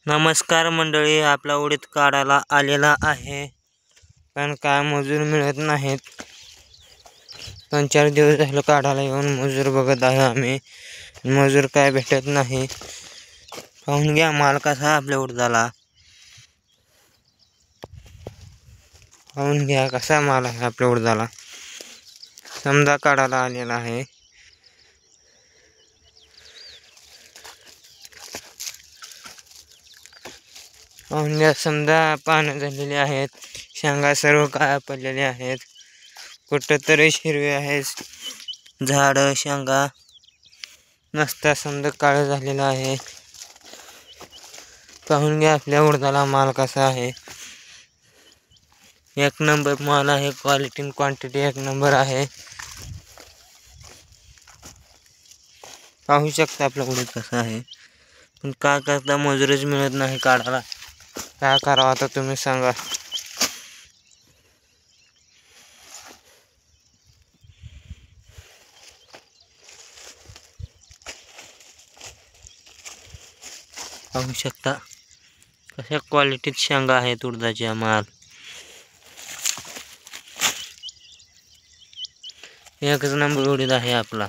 नमस्कार मंडळी, आपला उडीद काढायला आलेला आहे, पण काय मजूर मिळत नाहीत। 2-4 दिवस झालं काढायला येऊन मजूर बघत आहे आम्ही, मजूर काय भेटत नाही। पाहून घ्या माल कसा आपल्या उडदाला, पाहून घ्या कसा माल आहे आपल्या उडदाला। समजा काढायला आलेला आहे, पाहून घ्या। समजा पानं झालेली आहेत, शेंगा सर्व काळ्या पडलेले आहेत, कुठं तरी हिरवे आहेत झाड, शेंगा नसता समजा काळं झालेलं आहे। पाहून घ्या आपल्या उडदाला माल कसा आहे, एक नंबर माल आहे, क्वालिटी आणि क्वांटिटी एक नंबर आहे। पाहू शकता आपला उडीद कसा आहे, पण काय करता मजुरीच मिळत नाही काढायला। काय करावं आता तुम्ही सांगा। पाहू शकता कशा क्वालिटीत शेंगा आहेत उडदाच्या माल, एकच नंबर उडीद आहे आपला।